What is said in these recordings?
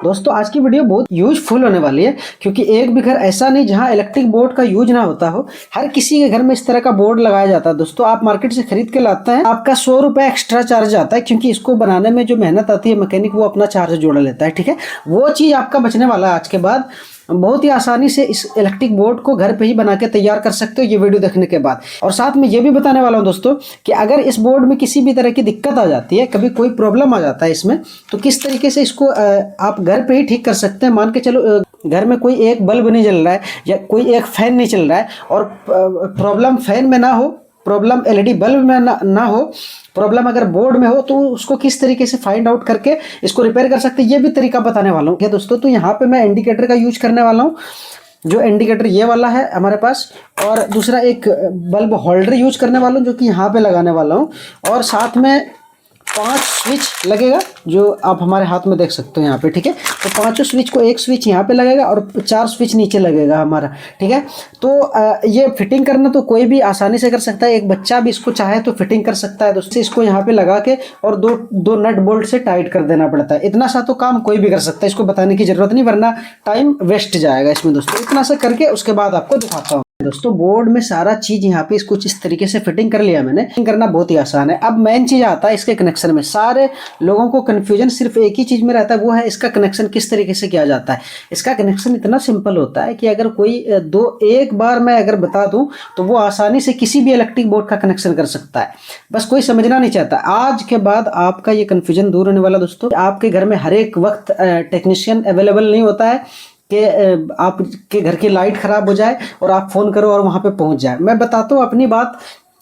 दोस्तों आज की वीडियो बहुत यूजफुल होने वाली है क्योंकि एक भी घर ऐसा नहीं जहां इलेक्ट्रिक बोर्ड का यूज ना होता हो। हर किसी के घर में इस तरह का बोर्ड लगाया जाता है। दोस्तों आप मार्केट से खरीद के लाते हैं, आपका 100 रुपए एक्स्ट्रा चार्ज आता है क्योंकि इसको बनाने में जो मेहनत आती है मैकेनिक वो अपना चार्ज जोड़ लेता है। ठीक है, वो चीज़ आपका बचने वाला है। आज के बाद बहुत ही आसानी से इस इलेक्ट्रिक बोर्ड को घर पे ही बना के तैयार कर सकते हो ये वीडियो देखने के बाद। और साथ में ये भी बताने वाला हूँ दोस्तों कि अगर इस बोर्ड में किसी भी तरह की दिक्कत आ जाती है, कभी कोई प्रॉब्लम आ जाता है इसमें, तो किस तरीके से इसको आप घर पे ही ठीक कर सकते हैं। मान के चलो घर में कोई एक बल्ब नहीं जल रहा है या कोई एक फैन नहीं चल रहा है और प्रॉब्लम फैन में ना हो, प्रॉब्लम एलईडी बल्ब में ना हो, प्रॉब्लम अगर बोर्ड में हो, तो उसको किस तरीके से फाइंड आउट करके इसको रिपेयर कर सकते हैं ये भी तरीका बताने वाला हूँ। क्या दोस्तों, तो यहाँ पे मैं इंडिकेटर का यूज करने वाला हूँ। जो इंडिकेटर ये वाला है हमारे पास, और दूसरा एक बल्ब होल्डर यूज करने वाला हूँ जो कि यहाँ पे लगाने वाला हूँ। और साथ में 5 स्विच लगेगा जो आप हमारे हाथ में देख सकते हो यहाँ पे। ठीक है, तो 5 स्विच को एक स्विच यहाँ पे लगेगा और 4 स्विच नीचे लगेगा हमारा। ठीक है, तो ये फिटिंग करना तो कोई भी आसानी से कर सकता है, एक बच्चा भी इसको चाहे तो फिटिंग कर सकता है। दोस्तों इसको यहाँ पे लगा के और दो नट बोल्ट से टाइट कर देना पड़ता है। इतना सा तो काम कोई भी कर सकता है, इसको बताने की जरूरत नहीं वरना टाइम वेस्ट जाएगा इसमें। दोस्तों इतना सा करके उसके बाद आपको दिखाता हूँ। दोस्तों बोर्ड में सारा चीज यहाँ पे कुछ इस तरीके से फिटिंग कर लिया मैंने। फिटिंग करना बहुत ही आसान है। अब मेन चीज आता है इसके कनेक्शन में। सारे लोगों को कंफ्यूजन सिर्फ एक ही चीज में रहता है, वो है इसका कनेक्शन किस तरीके से किया जाता है। इसका कनेक्शन इतना सिंपल होता है कि अगर कोई एक बार मैं अगर बता दूं तो वो आसानी से किसी भी इलेक्ट्रिक बोर्ड का कनेक्शन कर सकता है, बस कोई समझना नहीं चाहता। आज के बाद आपका ये कंफ्यूजन दूर होने वाला। दोस्तों आपके घर में हर एक वक्त टेक्नीशियन अवेलेबल नहीं होता है कि आपके घर की लाइट खराब हो जाए और आप फ़ोन करो और वहाँ पे पहुँच जाए। मैं बताता हूँ अपनी बात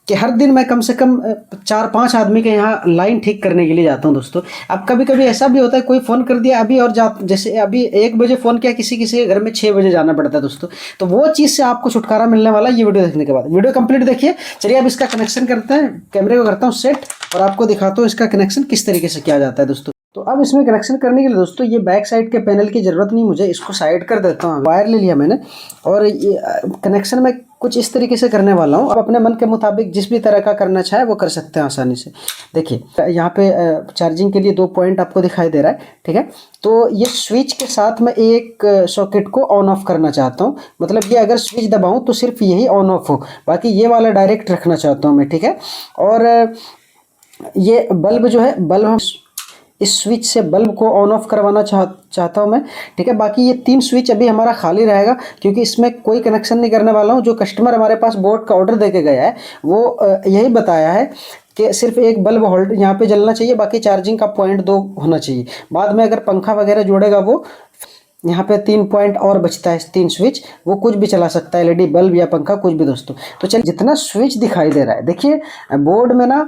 कि हर दिन मैं कम से कम 4-5 आदमी के यहाँ लाइन ठीक करने के लिए जाता हूँ। दोस्तों अब कभी कभी ऐसा भी होता है कोई फ़ोन कर दिया अभी और जैसे अभी 1 बजे फ़ोन किया, किसी के घर में 6 बजे जाना पड़ता है। दोस्तों तो वो चीज़ से आपको छुटकारा मिलने वाला है ये वीडियो देखने के बाद। वीडियो कंप्लीट देखिए। चलिए अब इसका कनेक्शन करते हैं, कैमरे को करता हूँ सेट और आपको दिखाता हूँ इसका कनेक्शन किस तरीके से किया जाता है। दोस्तों तो अब इसमें कनेक्शन करने के लिए दोस्तों ये बैक साइड के पैनल की ज़रूरत नहीं, मुझे इसको साइड कर देता हूँ। वायर ले लिया मैंने और ये कनेक्शन में कुछ इस तरीके से करने वाला हूँ। आप अपने मन के मुताबिक जिस भी तरह का करना चाहे वो कर सकते हैं आसानी से। देखिए यहाँ पे चार्जिंग के लिए 2 पॉइंट आपको दिखाई दे रहा है। ठीक है, तो ये स्विच के साथ मैं एक सॉकेट को ऑन ऑफ करना चाहता हूँ। मतलब ये अगर स्विच दबाऊँ तो सिर्फ यही ऑन ऑफ हो, बाकी ये वाला डायरेक्ट रखना चाहता हूँ मैं। ठीक है, और ये बल्ब जो है, बल्ब इस स्विच से बल्ब को ऑन ऑफ करवाना चाहता हूं मैं। ठीक है, बाकी ये 3 स्विच अभी हमारा खाली रहेगा क्योंकि इसमें कोई कनेक्शन नहीं करने वाला हूं। जो कस्टमर हमारे पास बोर्ड का ऑर्डर देके गया है वो यही बताया है कि सिर्फ एक बल्ब होल्डर यहाँ पे जलना चाहिए, बाकी चार्जिंग का पॉइंट 2 होना चाहिए। बाद में अगर पंखा वगैरह जोड़ेगा वो यहाँ पे 3 पॉइंट और बचता है, 3 स्विच, वो कुछ भी चला सकता है, एलईडी बल्ब या पंखा कुछ भी। दोस्तों तो चलिए, जितना स्विच दिखाई दे रहा है देखिए बोर्ड में ना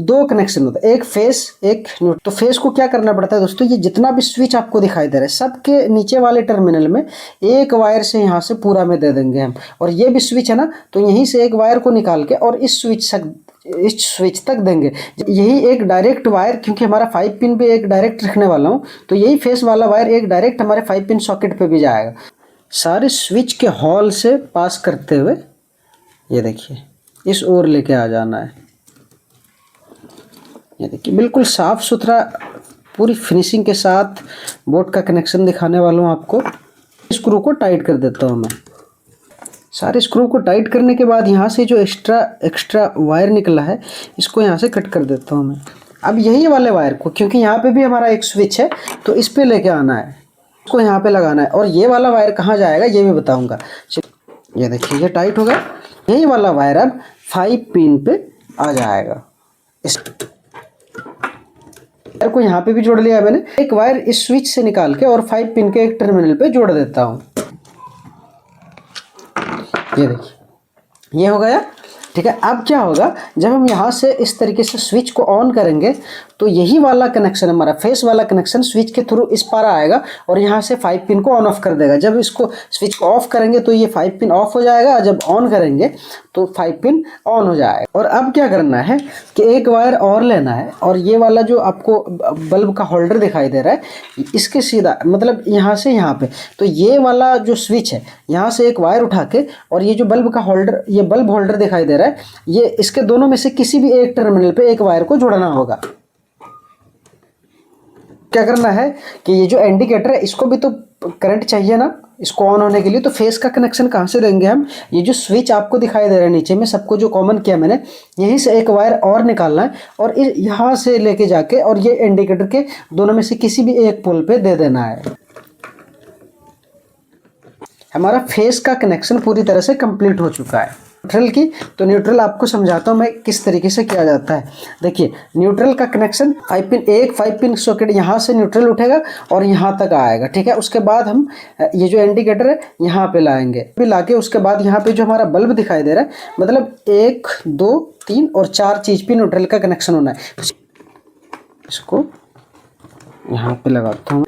2 कनेक्शन होता है, एक फेस एक न्यूट्रल। तो फेस को क्या करना पड़ता है दोस्तों, ये जितना भी स्विच आपको दिखाई दे रहा है सबके नीचे वाले टर्मिनल में एक वायर से यहाँ से पूरा में दे देंगे हम। और ये भी स्विच है ना, तो यहीं से एक वायर को निकाल के और इस स्विच तक देंगे। यही एक डायरेक्ट वायर, क्योंकि हमारा 5 पिन पे एक डायरेक्ट रखने वाला हूँ, तो यही फेस वाला वायर एक डायरेक्ट हमारे 5 पिन सॉकेट पे भी जाएगा। सारे स्विच के हॉल से पास करते हुए ये देखिए इस ओर लेके आ जाना है। ये देखिए बिल्कुल साफ सुथरा पूरी फिनिशिंग के साथ बोर्ड का कनेक्शन दिखाने वाला हूँ आपको। स्क्रू को टाइट कर देता हूँ मैं। सारे स्क्रू को टाइट करने के बाद यहाँ से जो एक्स्ट्रा वायर निकला है इसको यहाँ से कट कर देता हूँ मैं। अब यही वाले वायर को, क्योंकि यहाँ पे भी हमारा एक स्विच है तो इस पे लेके आना है, इसको यहाँ पे लगाना है। और ये वाला वायर कहाँ जाएगा ये भी बताऊँगा। ये देखिए ये टाइट हो गया। यही वाला वायर अब 5 पिन पे आ जाएगा। इस वायर को यहाँ पे भी जोड़ लिया मैंने। एक वायर इस स्विच से निकाल के और 5 पिन के एक टर्मिनल पे जोड़ देता हूँ। ये देखिए ये हो गया। ठीक है, अब क्या होगा, जब हम यहाँ से इस तरीके से स्विच को ऑन करेंगे तो यही वाला कनेक्शन, हमारा फेस वाला कनेक्शन स्विच के थ्रू इस पार आएगा और यहाँ से 5 पिन को ऑन ऑफ कर देगा। जब इसको स्विच को ऑफ करेंगे तो ये 5 पिन ऑफ हो जाएगा, जब ऑन करेंगे तो 5 पिन ऑन हो जाएगा। और अब क्या करना है कि एक वायर और लेना है और ये वाला जो आपको बल्ब का होल्डर दिखाई दे रहा है इसके सीधा, मतलब यहाँ से यहाँ पे, तो ये वाला जो स्विच है यहाँ से एक वायर उठा के और ये जो बल्ब का होल्डर, ये बल्ब होल्डर दिखाई दे रहा है, ये इसके दोनों में से किसी भी एक टर्मिनल पे एक वायर को जोड़ना होगा। क्या करना है कि ये जो इंडिकेटर है इसको भी तो करंट चाहिए ना इसको ऑन होने के लिए, तो फेस का कनेक्शन कहाँ से देंगे हम? ये जो स्विच आपको दिखाई दे रहा है नीचे में, सबको जो कॉमन किया मैंने, यहीं से एक वायर और निकालना है और यहाँ से लेके जाके और ये इंडिकेटर के दोनों में से किसी भी एक पोल पे दे देना है। हमारा फेस का कनेक्शन पूरी तरह से कंप्लीट हो चुका है। न्यूट्रल की, तो न्यूट्रल आपको समझाता हूँ मैं किस तरीके से किया जाता है। देखिए न्यूट्रल का कनेक्शन 5 पिन सॉकेट यहाँ से न्यूट्रल उठेगा और यहाँ तक आएगा, ठीक है। उसके बाद हम ये जो इंडिकेटर है यहाँ पे लाएंगे, फिर लाके उसके बाद यहाँ पे जो हमारा बल्ब दिखाई दे रहा है, मतलब 1 2 3 और 4 चीज पे न्यूट्रल का कनेक्शन होना है। इसको यहाँ पे लगाता हूँ।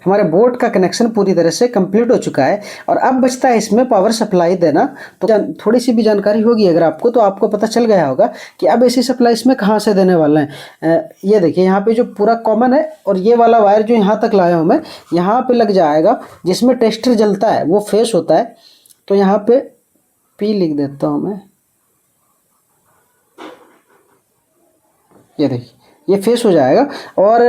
हमारे बोर्ड का कनेक्शन पूरी तरह से कंप्लीट हो चुका है और अब बचता है इसमें पावर सप्लाई देना। तो थोड़ी सी भी जानकारी होगी अगर आपको, तो आपको पता चल गया होगा कि अब एसी सप्लाई इसमें कहाँ से देने वाले हैं। ये देखिए यहाँ पे जो पूरा कॉमन है और ये वाला वायर जो यहाँ तक लाया हूँ मैं, यहाँ पे लग जाएगा जिसमें टेस्टर जलता है, वो फेस होता है। तो यहाँ पे P लिख देता हूँ मैं, ये देखिए ये फेस हो जाएगा। और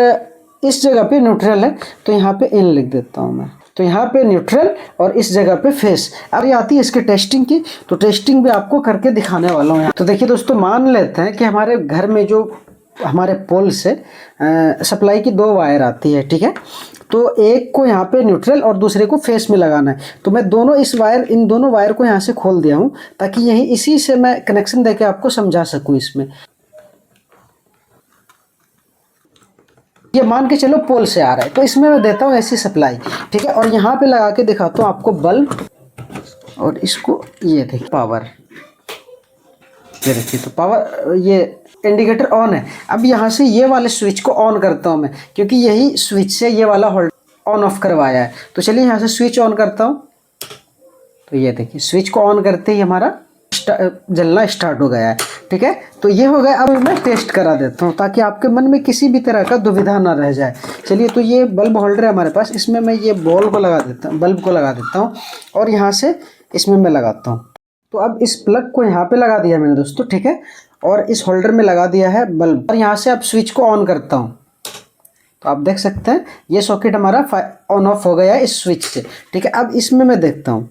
इस जगह पे न्यूट्रल है तो यहाँ पे इन लिख देता हूँ मैं, तो यहाँ पे न्यूट्रल और इस जगह पे फेस। अब ये आती है इसकी टेस्टिंग की, तो टेस्टिंग भी आपको करके दिखाने वाला हूँ। तो देखिए दोस्तों, मान लेते हैं कि हमारे घर में जो हमारे पोल से सप्लाई की 2 वायर आती है, ठीक है। तो एक को यहाँ पे न्यूट्रल और दूसरे को फेस में लगाना है। तो मैं इन दोनों वायर को यहाँ से खोल दिया हूँ ताकि यही इसी से मैं कनेक्शन देके आपको समझा सकूँ। इसमें ये मान के चलो पोल से आ रहा है, तो इसमें मैं देता हूँ ऐसी सप्लाई, ठीक है। और यहाँ पे लगा के दिखाता हूँ आपको बल्ब, और इसको ये देखिए पावर, ये देखिए तो पावर, ये इंडिकेटर ऑन है। अब यहाँ से ये वाले स्विच को ऑन करता हूँ मैं, क्योंकि यही स्विच से ये वाला होल्ड ऑन ऑफ करवाया है। तो चलिए यहाँ से स्विच ऑन करता हूँ। तो ये देखिए स्विच को ऑन करते ही हमारा जलना स्टार्ट हो गया है, ठीक है। तो ये हो गया। अब मैं टेस्ट करा देता हूँ ताकि आपके मन में किसी भी तरह का दुविधा ना रह जाए। चलिए, तो ये बल्ब होल्डर है हमारे पास, इसमें मैं ये बल्ब को लगा देता हूँ और यहाँ से इसमें मैं लगाता हूँ। तो अब इस प्लग को यहाँ पे लगा दिया मैंने दोस्तों, ठीक है, और इस होल्डर में लगा दिया है बल्ब, और यहाँ से अब स्विच को ऑन करता हूँ। तो आप देख सकते हैं ये सॉकेट हमारा ऑन ऑफ हो गया है इस स्विच से, ठीक है। अब इसमें मैं देखता हूँ,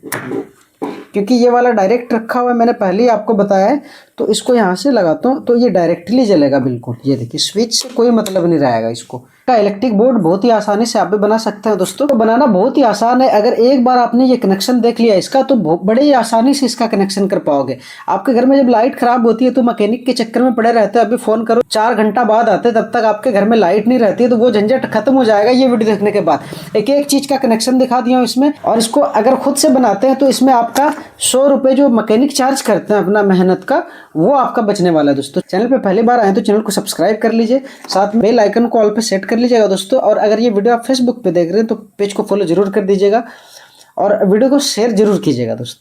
क्योंकि ये वाला डायरेक्ट रखा हुआ है, मैंने पहले ही आपको बताया है। तो इसको यहाँ से लगाता हूँ तो ये डायरेक्टली जलेगा बिल्कुल। ये देखिए स्विच से कोई मतलब नहीं रहेगा इसको। का इलेक्ट्रिक बोर्ड बहुत ही आसानी से आप भी बना सकते हैं दोस्तों। तो बनाना बहुत ही आसान है। अगर एक बार आपने ये कनेक्शन देख लिया इसका, तो बड़े ही आसानी से इसका कनेक्शन कर पाओगे। आपके घर में जब लाइट खराब होती है तो मैकेनिक के चक्कर में पड़े रहते हैं, अभी फोन करो 4 घंटा बाद आते, तब तक आपके घर में लाइट नहीं रहती है। तो वो झंझट खत्म हो जाएगा ये वीडियो देखने के बाद। एक एक चीज का कनेक्शन दिखा दिया हूं इसमें, और इसको अगर खुद से बनाते हैं तो इसमें आपका 100 रुपए जो मैकेनिक चार्ज करते हैं अपना मेहनत का, वो आपका बचने वाला है दोस्तों। चैनल पे पहली बार आए तो चैनल को सब्सक्राइब कर लीजिए, साथ में बेल आइकन को ऑल पे सेट कर लीजिएगा दोस्तों। और अगर ये वीडियो आप फेसबुक पे देख रहे हैं तो पेज को फॉलो जरूर कर दीजिएगा और वीडियो को शेयर जरूर कीजिएगा दोस्तों।